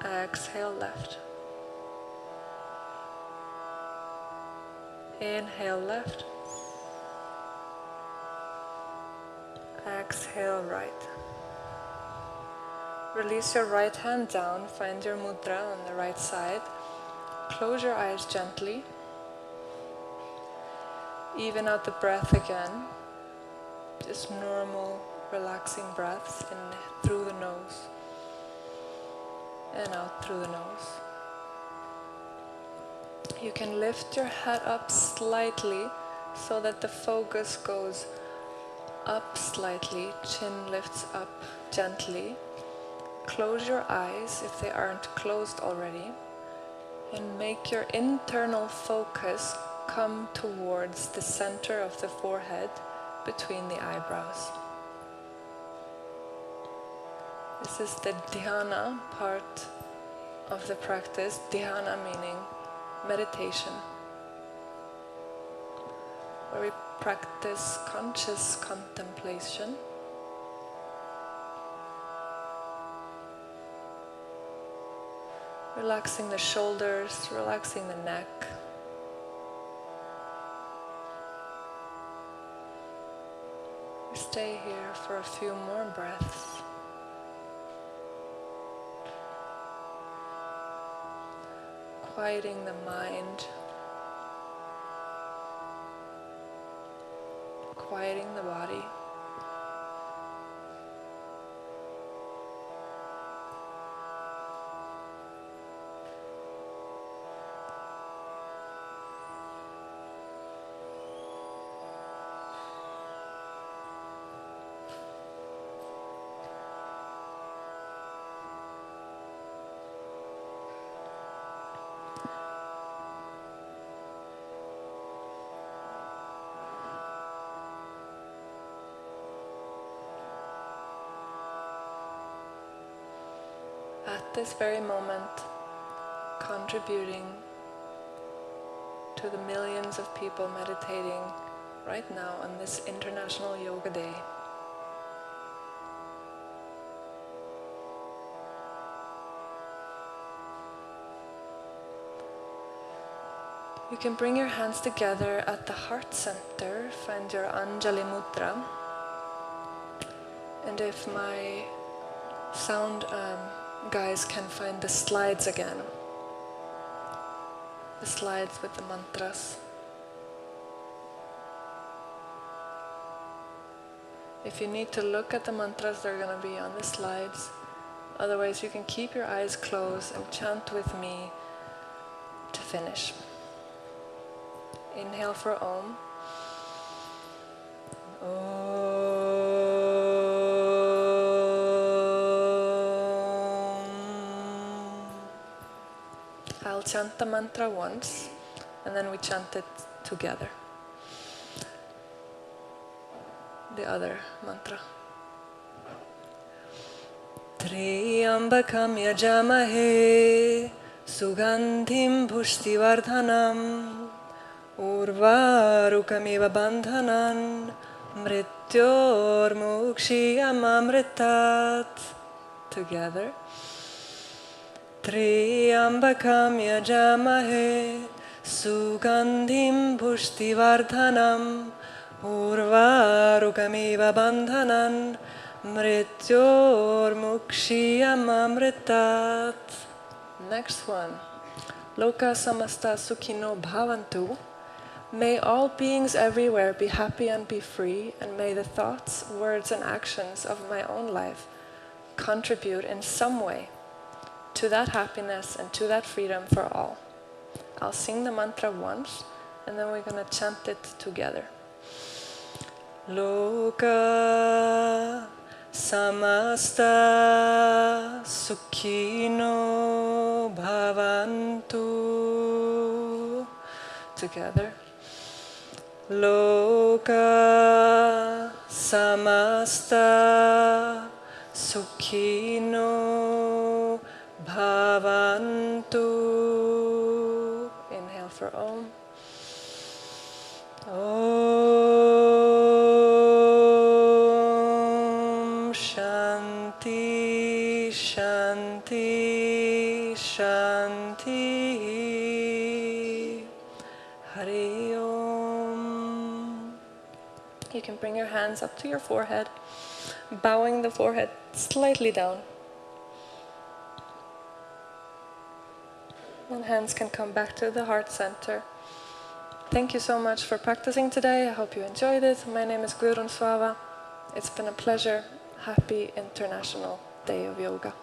Exhale left. Inhale left. Exhale right. Release your right hand down, find your mudra on the right side. Close your eyes gently. Even out the breath again. Just normal, relaxing breaths in through the nose and out through the nose. You can lift your head up slightly so that the focus goes up slightly, chin lifts up gently. Close your eyes if they aren't closed already, and make your internal focus come towards the center of the forehead between the eyebrows. This is the dhyana part of the practice, dhyana meaning meditation, where we practice conscious contemplation. Relaxing the shoulders, relaxing the neck. We stay here for a few more breaths. Quieting the mind. Quieting the body. this very moment, contributing to the millions of people meditating right now on this International Yoga Day. You can bring your hands together at the heart center, find your Anjali Mudra. And if my sound guys can find the slides again, the slides with the mantras. If you need to look at the mantras, they're going to be on the slides. Otherwise, you can keep your eyes closed and chant with me to finish. Inhale for Om. I'll chant the mantra once, and then we chant it together. The other mantra. Triambakam yajamahe sugandhim pushtivardhanam urvarukamiva bandhanan mrityormukshiyamamritat. Together. Triambakam yajamahe sugandhim pushtivardhanam urvarukamiva bandhanan mrityormukshiyamamritat. Next one. Loka samasta sukhino bhavantu. May all beings everywhere be happy and be free, and may the thoughts, words, and actions of my own life contribute in some way to that happiness and to that freedom for all. I'll sing the mantra once, and then we're going to chant it together. Loka samasta sukhino bhavantu. Together. Loka samasta sukhino bhavantu. Inhale for Om. Om Shanti Shanti Shanti. Hari Om. You can bring your hands up to your forehead, bowing the forehead slightly down. And hands can come back to the heart center. Thank you so much for practicing today. I hope you enjoyed it. My name is Gudrun Svava. It's been a pleasure. Happy International Day of Yoga.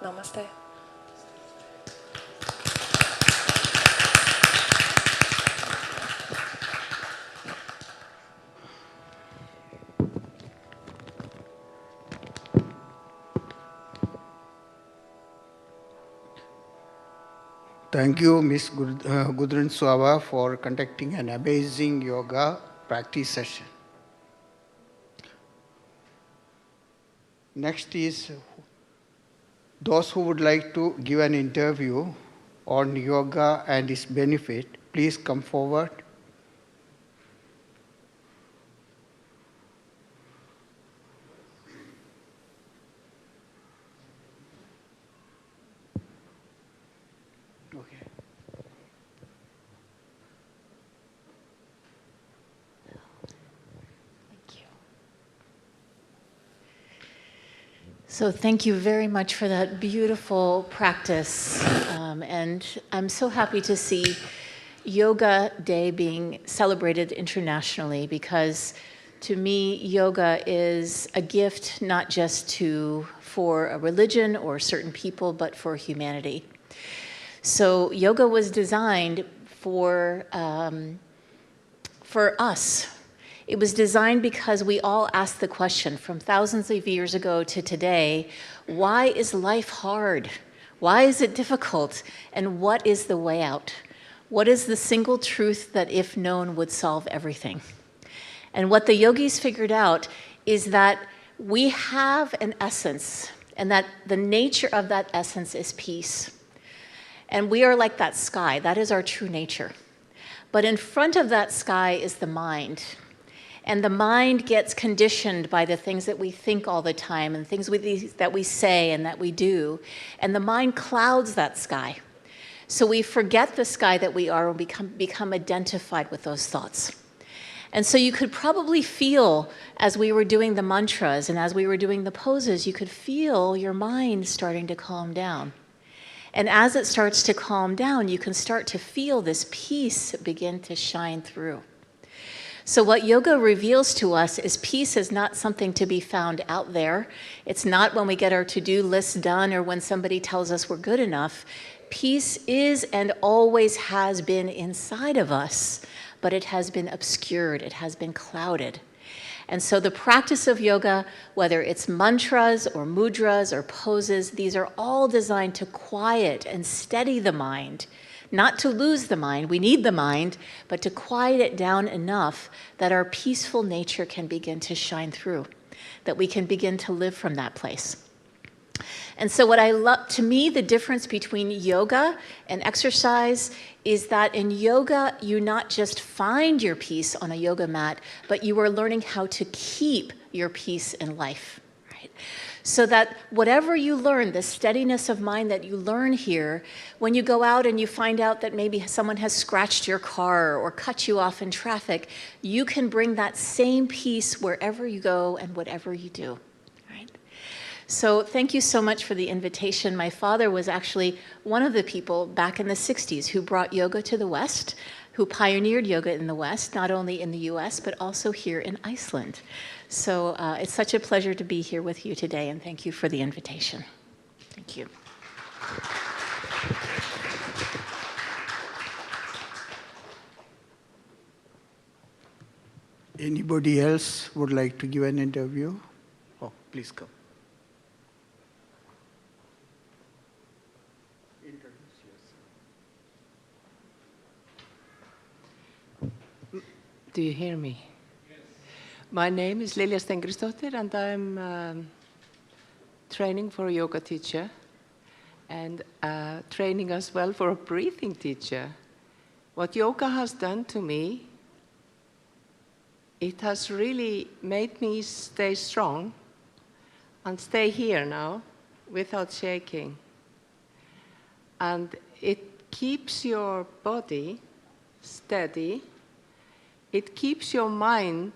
Namaste. Thank you, Ms. Gudrun Swava, for conducting an amazing yoga practice session. Next is those who would like to give an interview on yoga and its benefit. Please come forward. So thank you very much for that beautiful practice. And I'm so happy to see Yoga Day being celebrated internationally, because to me, yoga is a gift not just for a religion or certain people, but for humanity. So yoga was designed for us. It was designed because we all asked the question from thousands of years ago to today, why is life hard? Why is it difficult? And what is the way out? What is the single truth that, if known, would solve everything? And what the yogis figured out is that we have an essence, and that the nature of that essence is peace. And we are like that sky. That is our true nature. But in front of that sky is the mind. And the mind gets conditioned by the things that we think all the time and things that we say and that we do. And the mind clouds that sky. So we forget the sky that we are and become identified with those thoughts. And so you could probably feel, as we were doing the mantras and as we were doing the poses, you could feel your mind starting to calm down. And as it starts to calm down, you can start to feel this peace begin to shine through. So what yoga reveals to us is peace is not something to be found out there. It's not when we get our to-do list done or when somebody tells us we're good enough. Peace is and always has been inside of us, but it has been obscured, it has been clouded. And so the practice of yoga, whether it's mantras or mudras or poses, these are all designed to quiet and steady the mind, not to lose the mind, we need the mind, but to quiet it down enough that our peaceful nature can begin to shine through, that we can begin to live from that place. And so what I love, to me, the difference between yoga and exercise is that in yoga, you not just find your peace on a yoga mat, but you are learning how to keep your peace in life, right? So that whatever you learn, the steadiness of mind that you learn here, when you go out and you find out that maybe someone has scratched your car or cut you off in traffic, you can bring that same peace wherever you go and whatever you do. So thank you so much for the invitation. My father was actually one of the people back in the 60s who brought yoga to the West, who pioneered yoga in the West, not only in the US, but also here in Iceland. So it's such a pleasure to be here with you today, and thank you for the invitation. Thank you. Anybody else would like to give an interview? Oh, please come. Do you hear me? Yes. My name is Lilja Stengrisdóttir, and I'm training for a yoga teacher and training as well for a breathing teacher. What yoga has done to me, it has really made me stay strong and stay here now without shaking. And it keeps your body steady. It keeps your mind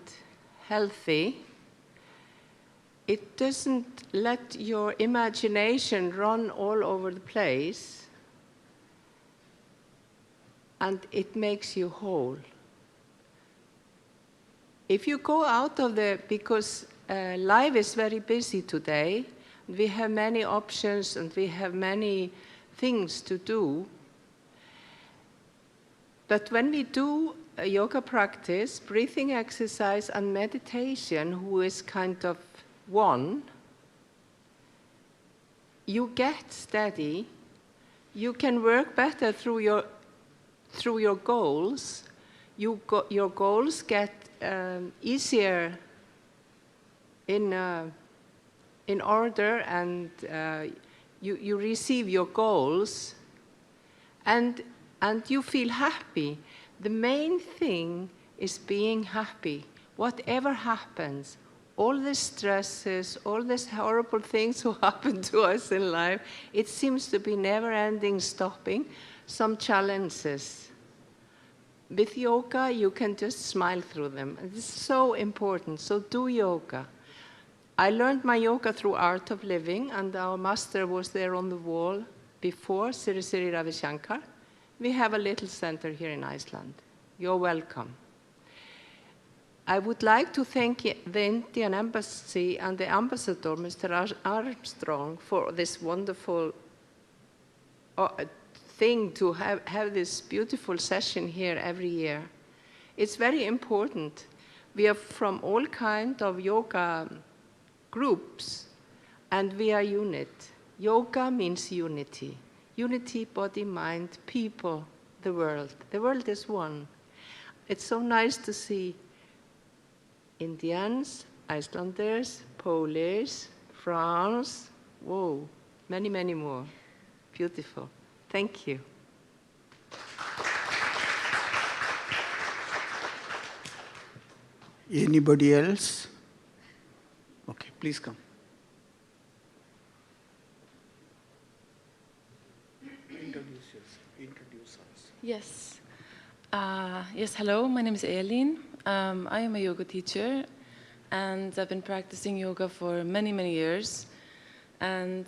healthy. It doesn't let your imagination run all over the place. And it makes you whole. If you go out of because life is very busy today, we have many options and we have many things to do. But when we do a yoga practice, breathing exercise, and meditation, who is kind of one, you get steady, you can work better through your goals, your goals get easier in order, and you receive your goals, and you feel happy. The main thing is being happy. Whatever happens, all the stresses, all these horrible things who happen to us in life, it seems to be never-ending, stopping, some challenges. With yoga, you can just smile through them. This is so important, so do yoga. I learned my yoga through Art of Living, and our master was there on the wall before, Sri Sri Ravi Shankar. We have a little center here in Iceland. You're welcome. I would like to thank the Indian Embassy and the ambassador, Mr. Armstrong, for this wonderful thing to have this beautiful session here every year. It's very important. We are from all kinds of yoga groups, and we are unit. Yoga means unity. Unity, body, mind, people, the world. The world is one. It's so nice to see Indians, Icelanders, Polish, France, Whoa, many, many more. Beautiful. Thank you. Anybody else? Okay, please come. Introduce yourself. Introduce us. Yes. Yes, hello, my name is Eileen. I am a yoga teacher, and I've been practicing yoga for many, many years. And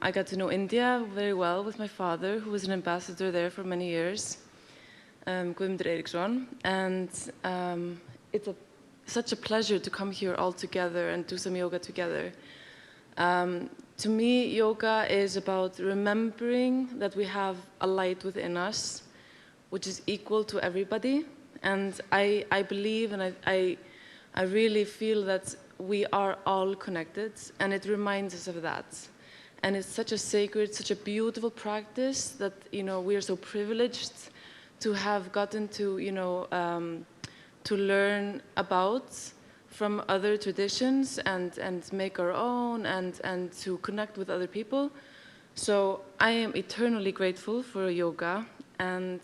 I got to know India very well with my father, who was an ambassador there for many years, Guðmundur Eiríksson. And it's such a pleasure to come here all together and do some yoga together. To me, yoga is about remembering that we have a light within us, which is equal to everybody. And I believe and I really feel that we are all connected, and it reminds us of that. And it's such a sacred, such a beautiful practice that, you know, we are so privileged to have gotten to, you know, to learn about from other traditions and make our own and to connect with other people. So I am eternally grateful for yoga and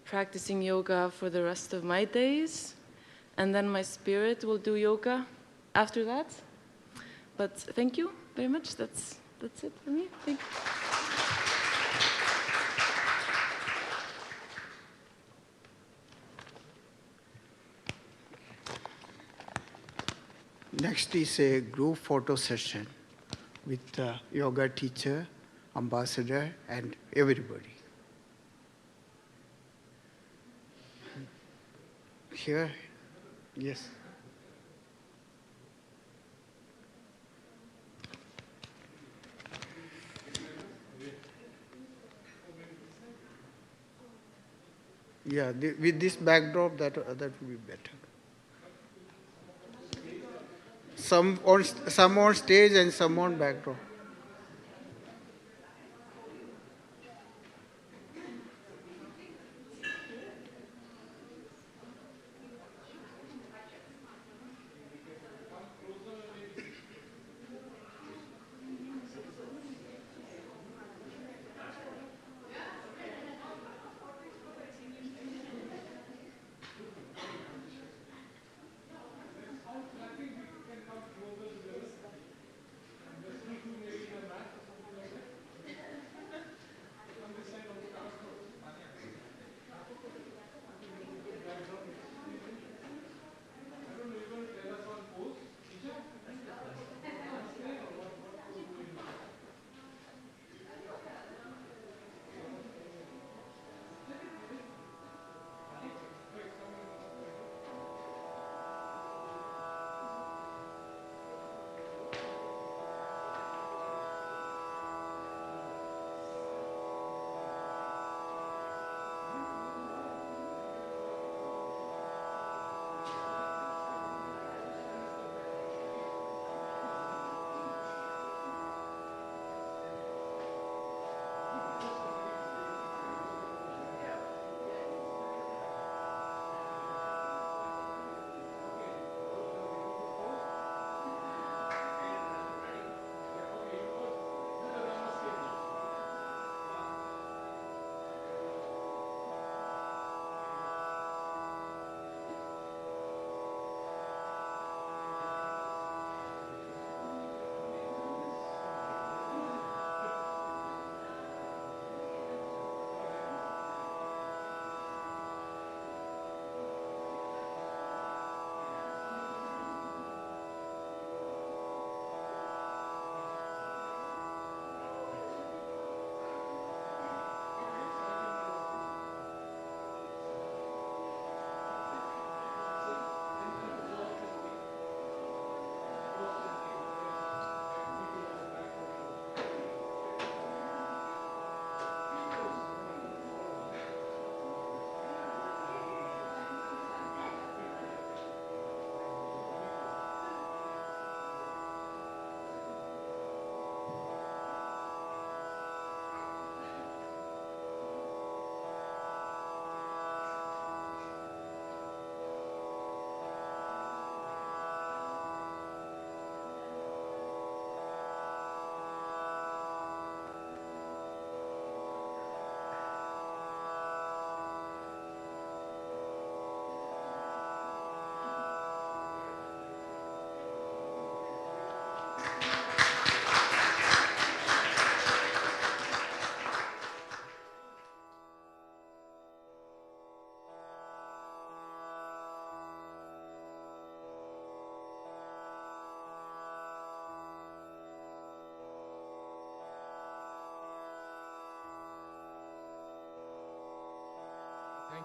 practicing yoga for the rest of my days. And then my spirit will do yoga after that. But thank you very much. That's it for me. Thank you. Next is a group photo session with the yoga teacher, ambassador, and everybody. Here, yes. Yeah, with this backdrop, that would be better. Some on stage and some on backdrop.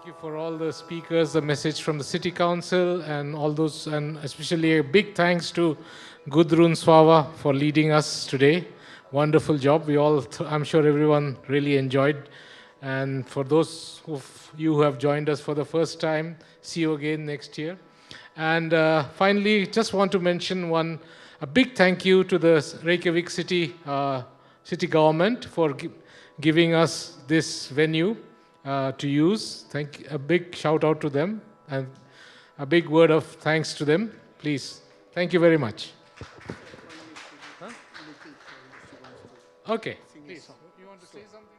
Thank you for all the speakers, the message from the City Council, and all those, and especially a big thanks to Gudrun Swava for leading us today. Wonderful job. We all, I'm sure everyone really enjoyed. And for those of you who have joined us for the first time, see you again next year. And finally, just want to mention a big thank you to the Reykjavik city government for giving us this venue to use. A big shout out to them and a big word of thanks to them, please. Thank you very much. Huh? Okay, please. You want to say something?